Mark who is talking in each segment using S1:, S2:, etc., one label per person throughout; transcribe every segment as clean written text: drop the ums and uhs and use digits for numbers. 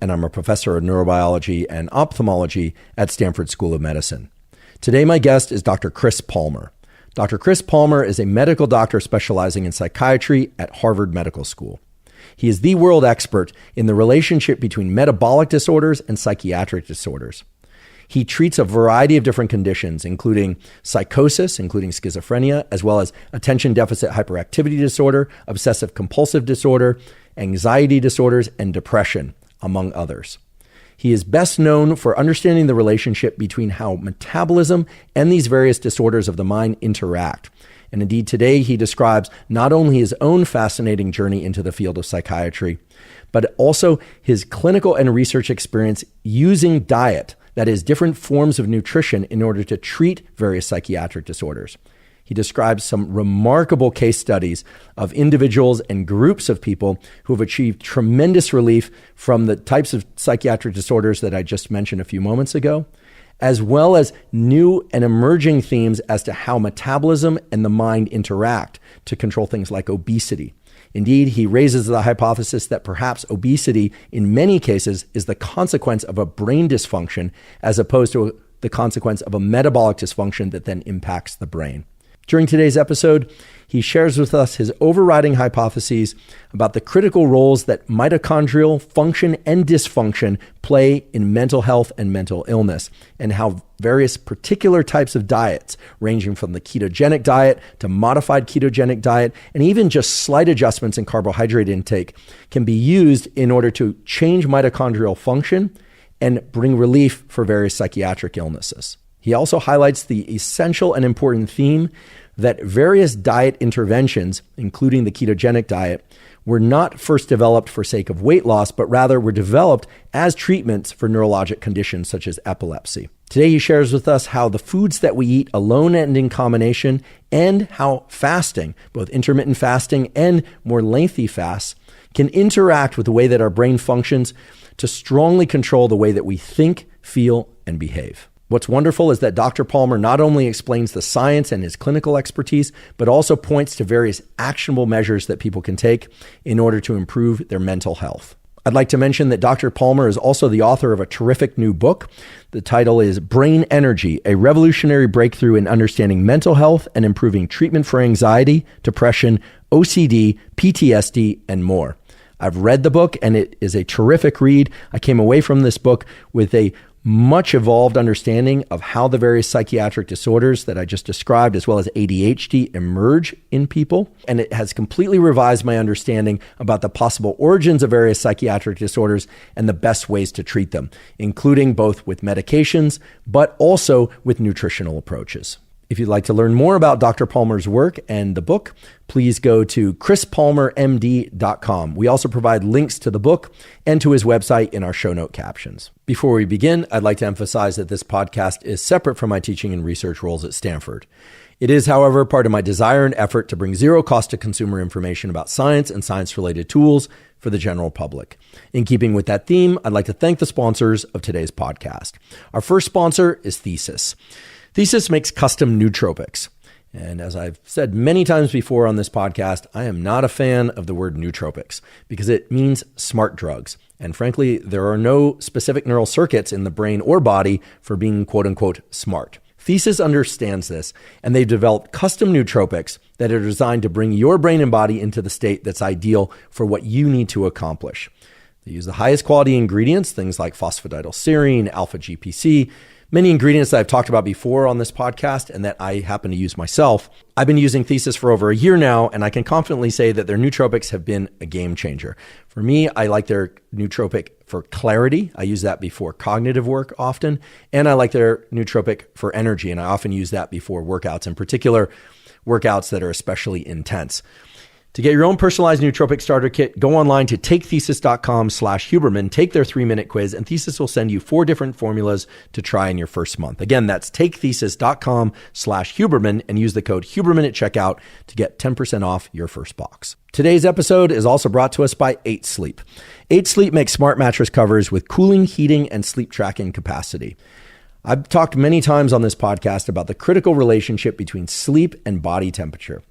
S1: and I'm a professor of neurobiology and ophthalmology at Stanford School of Medicine. Today, my guest is Dr. Chris Palmer. Dr. Chris Palmer is a medical doctor specializing in psychiatry at Harvard Medical School. He is the world expert in the relationship between metabolic disorders and psychiatric disorders. He treats a variety of different conditions, including psychosis, including schizophrenia, as well as attention deficit hyperactivity disorder, obsessive compulsive disorder, anxiety disorders, and depression, among others. He is best known for understanding the relationship between how metabolism and these various disorders of the mind interact. And indeed, today he describes not only his own fascinating journey into the field of psychiatry, but also his clinical and research experience using diet, that is, different forms of nutrition, in order to treat various psychiatric disorders. He describes some remarkable case studies of individuals and groups of people who have achieved tremendous relief from the types of psychiatric disorders that I just mentioned a few moments ago, as well as new and emerging themes as to how metabolism and the mind interact to control things like obesity. Indeed, he raises the hypothesis that perhaps obesity, in many cases, is the consequence of a brain dysfunction as opposed to the consequence of a metabolic dysfunction that then impacts the brain. During today's episode, he shares with us his overriding hypotheses about the critical roles that mitochondrial function and dysfunction play in mental health and mental illness, and how various particular types of diets, ranging from the ketogenic diet to modified ketogenic diet, and even just slight adjustments in carbohydrate intake, can be used in order to change mitochondrial function and bring relief for various psychiatric illnesses. He also highlights the essential and important theme that various diet interventions, including the ketogenic diet, were not first developed for sake of weight loss, but rather were developed as treatments for neurologic conditions such as epilepsy. Today, he shares with us how the foods that we eat alone and in combination, and how fasting, both intermittent fasting and more lengthy fasts, can interact with the way that our brain functions to strongly control the way that we think, feel, and behave. What's wonderful is that Dr. Palmer not only explains the science and his clinical expertise, but also points to various actionable measures that people can take in order to improve their mental health. I'd like to mention that Dr. Palmer is also the author of a terrific new book. The title is Brain Energy, a revolutionary breakthrough in understanding mental health and improving treatment for anxiety, depression, OCD, PTSD, and more. I've read the book and it is a terrific read. I came away from this book with a much evolved understanding of how the various psychiatric disorders that I just described, as well as ADHD, emerge in people. And it has completely revised my understanding about the possible origins of various psychiatric disorders and the best ways to treat them, including both with medications, but also with nutritional approaches. If you'd like to learn more about Dr. Palmer's work and the book, please go to chrispalmermd.com. We also provide links to the book and to his website in our show note captions. Before we begin, I'd like to emphasize that this podcast is separate from my teaching and research roles at Stanford. It is, however, part of my desire and effort to bring zero cost to consumer information about science and science-related tools for the general public. In keeping with that theme, I'd like to thank the sponsors of today's podcast. Our first sponsor is Thesis. Thesis makes custom nootropics. And as I've said many times before on this podcast, I am not a fan of the word nootropics because it means smart drugs. And frankly, there are no specific neural circuits in the brain or body for being quote unquote smart. Thesis understands this, and they've developed custom nootropics that are designed to bring your brain and body into the state that's ideal for what you need to accomplish. They use the highest quality ingredients, things like phosphatidylserine, alpha-GPC, many ingredients that I've talked about before on this podcast and that I happen to use myself. I've been using Thesis for over a year now, and I can confidently say that their nootropics have been a game changer. For me, I like their nootropic for clarity. I use that before cognitive work often, and I like their nootropic for energy, and I often use that before workouts, in particular workouts that are especially intense. To get your own personalized nootropic starter kit, go online to takethesis.com/Huberman, take their 3-minute quiz, and Thesis will send you 4 different formulas to try in your first month. Again, that's takethesis.com/Huberman and use the code Huberman at checkout to get 10% off your first box. Today's episode is also brought to us by 8 Sleep. 8 Sleep makes smart mattress covers with cooling, heating, and sleep tracking capacity. I've talked many times on this podcast about the critical relationship between sleep and body temperature.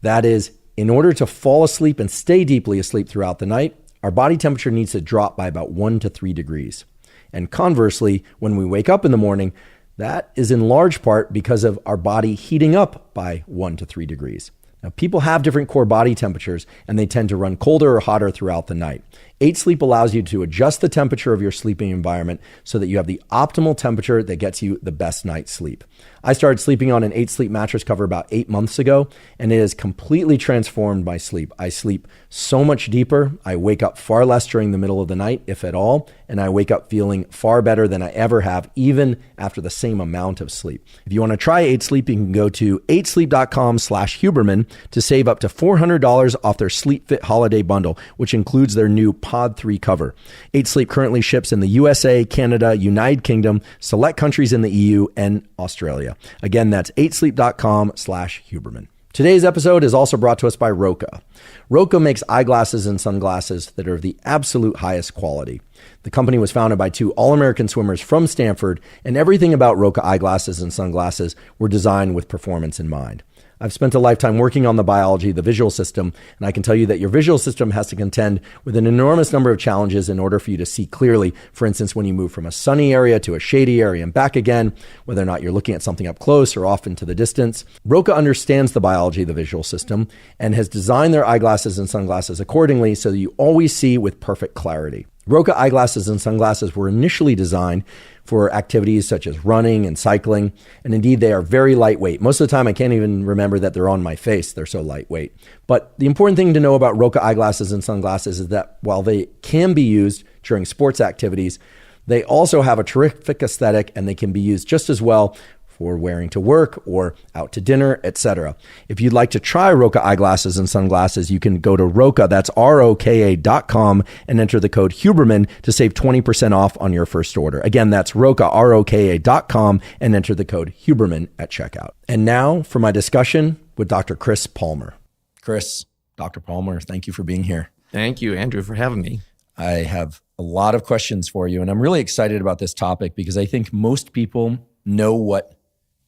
S1: That is, in order to fall asleep and stay deeply asleep throughout the night, our body temperature needs to drop by about 1 to 3 degrees. And conversely, when we wake up in the morning, that is in large part because of our body heating up by 1 to 3 degrees. Now, people have different core body temperatures, and they tend to run colder or hotter throughout the night. 8 Sleep allows you to adjust the temperature of your sleeping environment so that you have the optimal temperature that gets you the best night's sleep. I started sleeping on an 8 Sleep mattress cover about 8 months ago, and it has completely transformed my sleep. I sleep so much deeper. I wake up far less during the middle of the night, if at all, and I wake up feeling far better than I ever have, even after the same amount of sleep. If you want to try 8 Sleep, you can go to 8sleep.com/Huberman to save up to $400 off their Sleep Fit Holiday Bundle, which includes their new Pod 3 cover. 8 Sleep currently ships in the USA, Canada, United Kingdom, select countries in the EU, and Australia. Again, that's 8sleep.com/Huberman. Today's episode is also brought to us by Roka. Roka makes eyeglasses and sunglasses that are of the absolute highest quality. The company was founded by 2 All-American swimmers from Stanford, and everything about Roka eyeglasses and sunglasses were designed with performance in mind. I've spent a lifetime working on the biology of the visual system, and I can tell you that your visual system has to contend with an enormous number of challenges in order for you to see clearly. For instance, when you move from a sunny area to a shady area and back again, whether or not you're looking at something up close or off into the distance. Roka understands the biology of the visual system and has designed their eyeglasses and sunglasses accordingly so that you always see with perfect clarity. Roka eyeglasses and sunglasses were initially designed for activities such as running and cycling, and indeed they are very lightweight. Most of the time I can't even remember that they're on my face, they're so lightweight. But the important thing to know about Roka eyeglasses and sunglasses is that while they can be used during sports activities, they also have a terrific aesthetic, and they can be used just as well for wearing to work or out to dinner, etc. If you'd like to try Roka eyeglasses and sunglasses, you can go to Roka, that's ROKA.com, and enter the code Huberman to save 20% off on your first order. Again, that's Roka, ROKA.com, and enter the code Huberman at checkout. And now for my discussion with Dr. Chris Palmer. Chris, Dr. Palmer, thank you for being here.
S2: Thank you, Andrew, for having me.
S1: I have a lot of questions for you, and I'm really excited about this topic because I think most people know what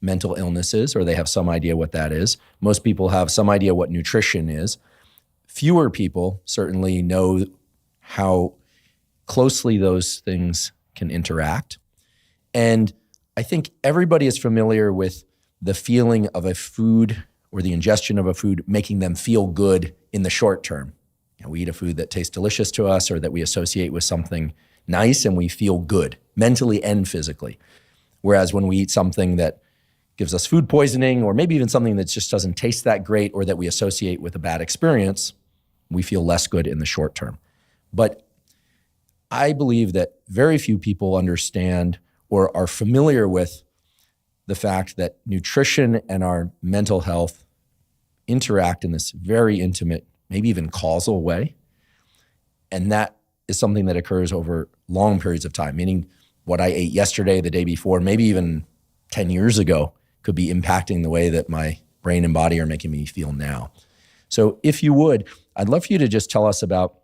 S1: mental illness is, or they have some idea what that is. Most people have some idea what nutrition is. Fewer people certainly know how closely those things can interact. And I think everybody is familiar with the feeling of a food or the ingestion of a food making them feel good in the short term. You know, we eat a food that tastes delicious to us or that we associate with something nice and we feel good mentally and physically. Whereas when we eat something that gives us food poisoning, or maybe even something that just doesn't taste that great or that we associate with a bad experience, we feel less good in the short term. But I believe that very few people understand or are familiar with the fact that nutrition and our mental health interact in this very intimate, maybe even causal way. And that is something that occurs over long periods of time, meaning what I ate yesterday, the day before, maybe even 10 years ago, could be impacting the way that my brain and body are making me feel now. So if you would, I'd love for you to just tell us about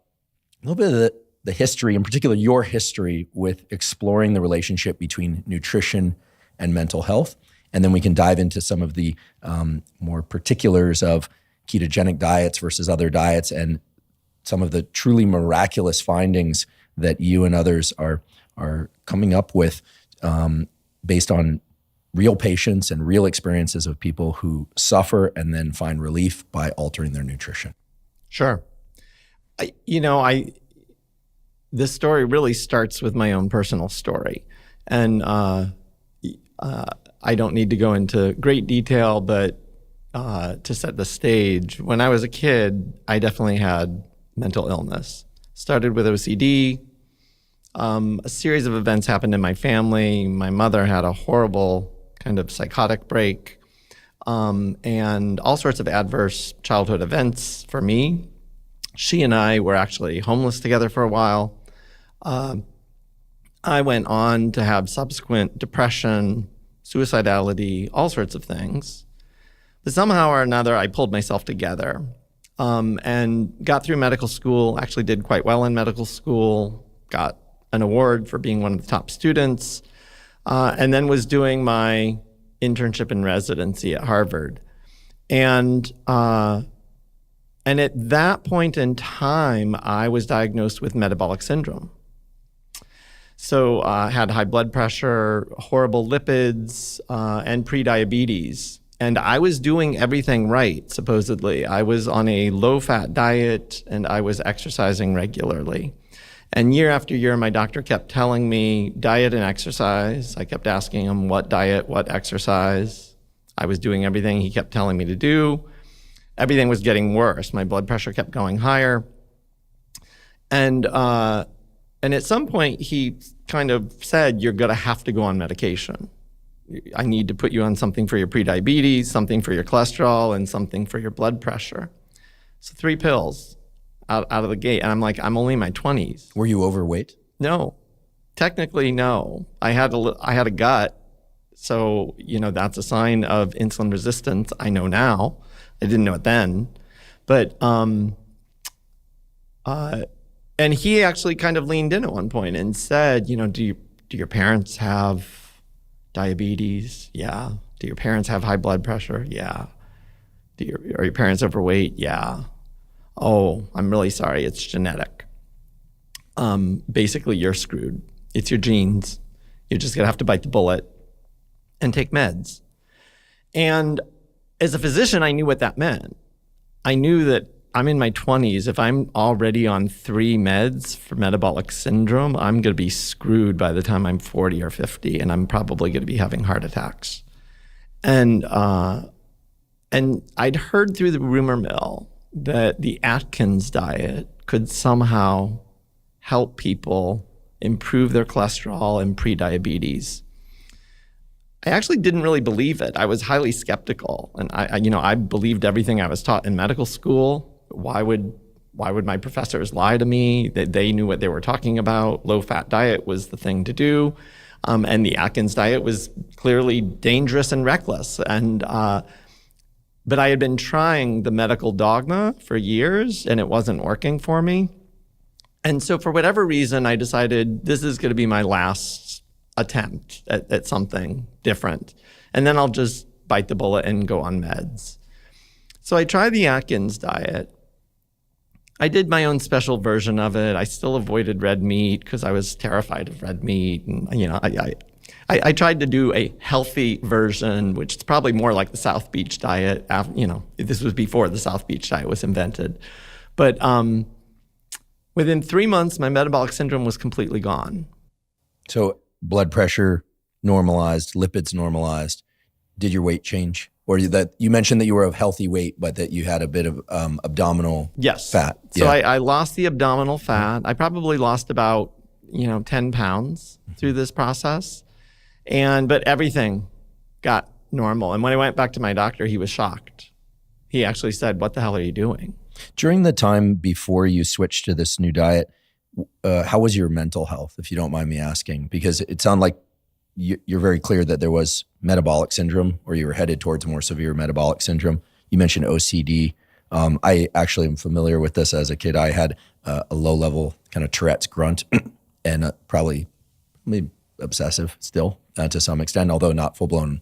S1: a little bit of the history, in particular your history with exploring the relationship between nutrition and mental health. And then we can dive into some of the more particulars of ketogenic diets versus other diets and some of the truly miraculous findings that you and others are coming up with based on real patients and real experiences of people who suffer and then find relief by altering their nutrition.
S2: Sure. This story really starts with my own personal story. And I don't need to go into great detail, but to set the stage, when I was a kid, I definitely had mental illness. Started with OCD. A series of events happened in my family. My mother had a horrible kind of psychotic break, and all sorts of adverse childhood events for me. She and I were actually homeless together for a while. I went on to have subsequent depression, suicidality, all sorts of things. But somehow or another, I pulled myself together and got through medical school, actually did quite well in medical school, got an award for being one of the top students, and then was doing my internship and residency at Harvard. And And at that point in time, I was diagnosed with metabolic syndrome. So I had high blood pressure, horrible lipids, and prediabetes. And I was doing everything right, supposedly. I was on a low-fat diet, and I was exercising regularly. And year after year, my doctor kept telling me diet and exercise. I kept asking him what diet, what exercise. I was doing everything he kept telling me to do. Everything was getting worse. My blood pressure kept going higher. And at some point, he kind of said, you're going to have to go on medication. I need to put you on something for your prediabetes, something for your cholesterol, and something for your blood pressure. So 3 pills out of the gate. And I'm like, I'm only in my 20s.
S1: Were you overweight?
S2: No. Technically, no. I had a gut. So, that's a sign of insulin resistance. I know now. I didn't know it then. But, and he actually kind of leaned in at one point and said, do your parents have diabetes? Yeah. Do your parents have high blood pressure? Yeah. Are your parents overweight? Yeah. Oh, I'm really sorry. It's genetic. Basically, you're screwed. It's your genes. You're just going to have to bite the bullet and take meds. And as a physician, I knew what that meant. I knew that I'm in my 20s. If I'm already on 3 meds for metabolic syndrome, I'm going to be screwed by the time I'm 40 or 50, and I'm probably going to be having heart attacks. And I'd heard through the rumor mill that the Atkins diet could somehow help people improve their cholesterol and prediabetes. I actually didn't really believe it. I was highly skeptical, and I believed everything I was taught in medical school. Why would my professors lie to me? They knew what they were talking about. Low-fat diet was the thing to do, and the Atkins diet was clearly dangerous and reckless. But I had been trying the medical dogma for years, and it wasn't working for me. And so, for whatever reason, I decided this is going to be my last attempt at something different, and then I'll just bite the bullet and go on meds. So I tried the Atkins diet. I did my own special version of it. I still avoided red meat because I was terrified of red meat. And, I tried to do a healthy version, which is probably more like the South Beach diet. This was before the South Beach diet was invented. But within 3 months, my metabolic syndrome was completely gone.
S1: So blood pressure normalized, lipids normalized. Did your weight change? Or that you mentioned that you were of healthy weight, but that you had a bit of abdominal fat.
S2: So I lost the abdominal fat. I probably lost about 10 pounds through this process, but everything got normal. And when I went back to my doctor, he was shocked. He actually said, "What the hell are you doing?"
S1: During the time before you switched to this new diet, how was your mental health, if you don't mind me asking? Because it sounded like you're very clear that there was metabolic syndrome, or you were headed towards more severe metabolic syndrome. You mentioned OCD. I actually am familiar with this. As a kid, I had a low-level kind of Tourette's grunt and probably maybe obsessive still to some extent, although not full-blown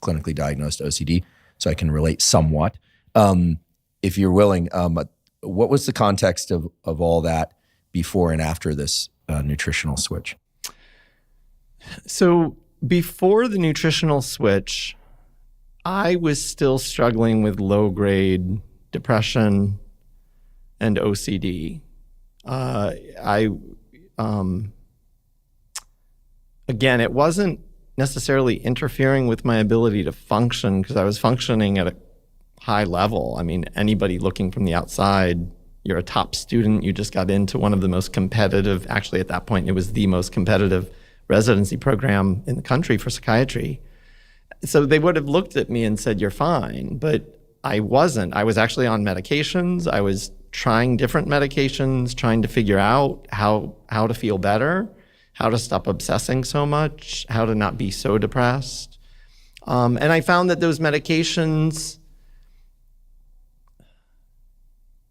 S1: clinically diagnosed OCD. So I can relate somewhat. If you're willing, what was the context of all that before and after this nutritional switch?
S2: So before the nutritional switch, I was still struggling with low-grade depression and OCD. Again, it wasn't necessarily interfering with my ability to function because I was functioning at a high level. I mean, anybody looking from the outside, you're a top student, you just got into one of the most competitive, actually at that point, it was the most competitive residency program in the country for psychiatry. So they would have looked at me and said, "You're fine," but I wasn't. I was actually on medications. I was trying different medications, trying to figure out how to feel better, how to stop obsessing so much, how to not be so depressed. And I found that those medications,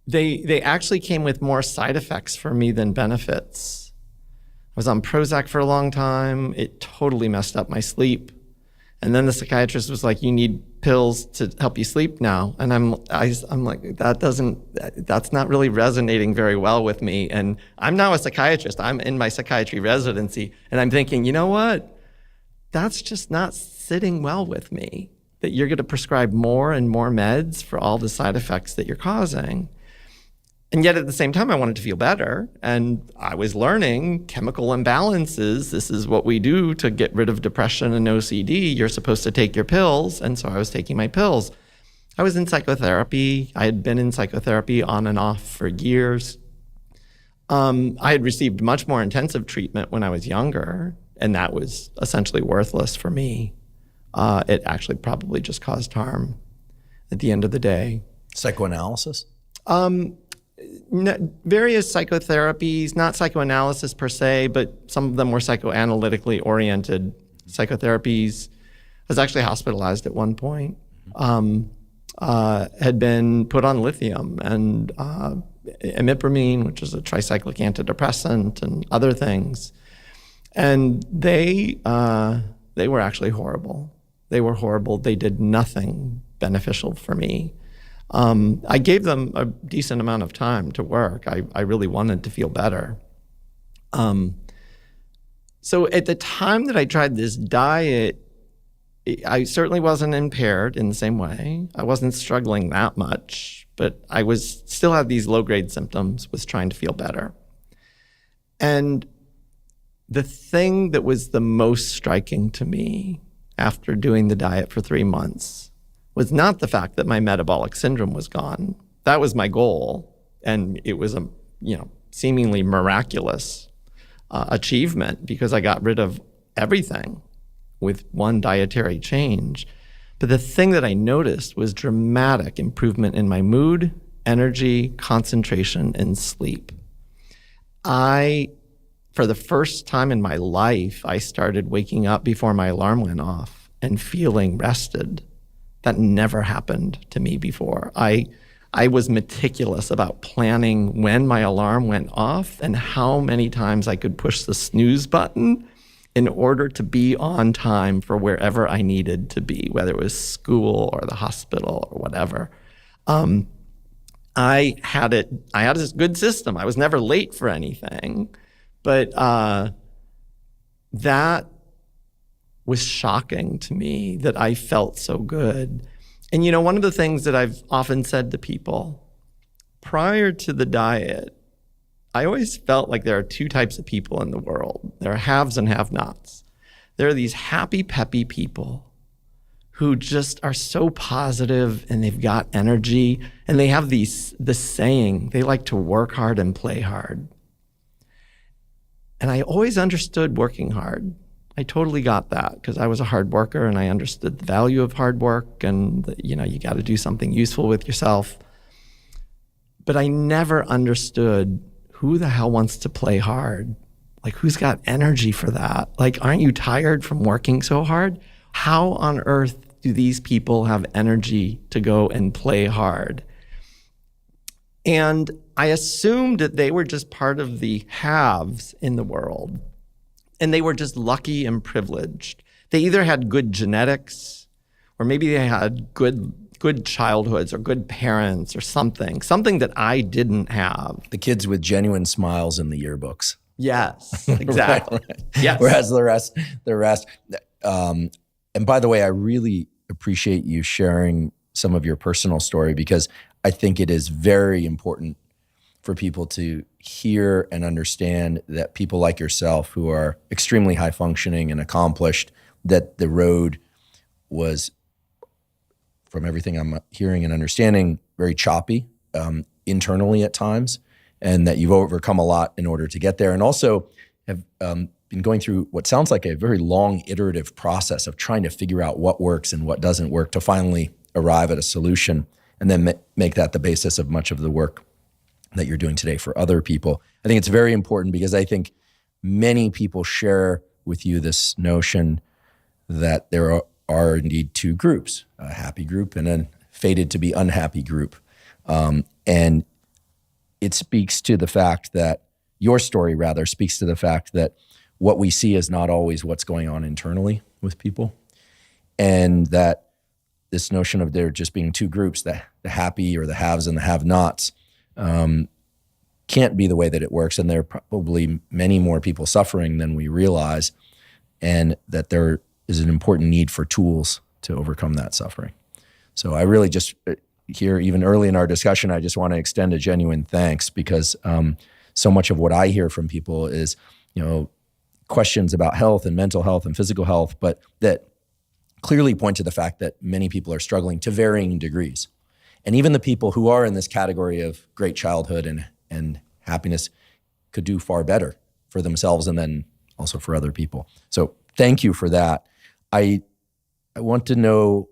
S2: they actually came with more side effects for me than benefits. I was on Prozac for a long time. It totally messed up my sleep. And then the psychiatrist was like, you need pills to help you sleep now. And I'm like, that's not really resonating very well with me. And I'm now a psychiatrist. I'm in my psychiatry residency. And I'm thinking, you know what? That's just not sitting well with me, that you're going to prescribe more and more meds for all the side effects that you're causing. And yet at the same time, I wanted to feel better. And I was learning chemical imbalances. This is what we do to get rid of depression and OCD. You're supposed to take your pills. And so I was taking my pills. I was in psychotherapy. I had been in psychotherapy on and off for years. I had received much more intensive treatment when I was younger, and that was essentially worthless for me. It actually probably just caused harm at the end of the day.
S1: Psychoanalysis?
S2: Various psychotherapies, not psychoanalysis per se, but some of them were psychoanalytically oriented psychotherapies. I was actually hospitalized at one point, had been put on lithium and imipramine, which is a tricyclic antidepressant, and other things. And they were actually horrible. They were horrible. They did nothing beneficial for me. I gave them a decent amount of time to work. I really wanted to feel better. So at the time that I tried this diet, I certainly wasn't impaired in the same way. I wasn't struggling that much, but I still had these low-grade symptoms, was trying to feel better. And the thing that was the most striking to me after doing the diet for 3 months was not the fact that my metabolic syndrome was gone. That was my goal, and it was a seemingly miraculous achievement because I got rid of everything with one dietary change. But the thing that I noticed was dramatic improvement in my mood, energy, concentration, and sleep. For the first time in my life, I started waking up before my alarm went off and feeling rested. That never happened to me before. I was meticulous about planning when my alarm went off and how many times I could push the snooze button in order to be on time for wherever I needed to be, whether it was school or the hospital or whatever. I had this good system. I was never late for anything, but that was shocking to me that I felt so good. And one of the things that I've often said to people, prior to the diet, I always felt like there are two types of people in the world. There are haves and have-nots. There are these happy, peppy people who just are so positive and they've got energy and they have this saying, they like to work hard and play hard. And I always understood working hard. I totally got that because I was a hard worker and I understood the value of hard work and you got to do something useful with yourself. But I never understood who the hell wants to play hard? Like, who's got energy for that? Like, aren't you tired from working so hard? How on earth do these people have energy to go and play hard? And I assumed that they were just part of the haves in the world. And they were just lucky and privileged. They either had good genetics, or maybe they had good childhoods or good parents or something that I didn't have.
S1: The kids with genuine smiles in the yearbooks.
S2: Yes, exactly.
S1: Right.
S2: Yes.
S1: Whereas the rest. And by the way, I really appreciate you sharing some of your personal story because I think it is very important for people to hear and understand that people like yourself who are extremely high functioning and accomplished, that the road was, from everything I'm hearing and understanding, very choppy internally at times, and that you've overcome a lot in order to get there, and also have been going through what sounds like a very long iterative process of trying to figure out what works and what doesn't work to finally arrive at a solution and then make that the basis of much of the work that you're doing today for other people. I think it's very important because I think many people share with you this notion that there are indeed two groups, a happy group and a fated to be unhappy group. And it speaks to the fact that, your story rather, speaks to the fact that what we see is not always what's going on internally with people. and that this notion of there just being two groups, the happy or the haves and the have-nots, can't be the way that it works. And there are probably many more people suffering than we realize, and that there is an important need for tools to overcome that suffering. So I really just here, even early in our discussion, I just want to extend a genuine thanks, because so much of what I hear from people is, questions about health and mental health and physical health, but that clearly point to the fact that many people are struggling to varying degrees. And even the people who are in this category of great childhood and happiness could do far better for themselves and then also for other people. So thank you for that. I want to know,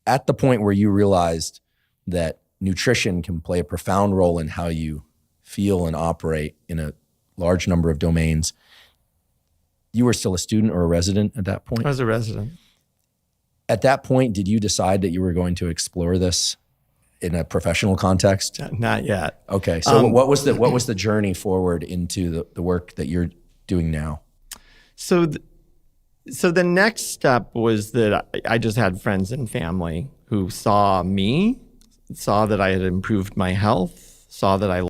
S1: at the point where you realized that nutrition can play a profound role in how you feel and operate in a large number of domains, you were still a student or a resident at that point?
S2: I was a resident.
S1: At that point, did you decide that you were going to explore this in a professional context?
S2: Not yet.
S1: Okay. So what was the journey forward into the work that you're doing now?
S2: So the next step was that I just had friends and family who saw that I had improved my health, saw that I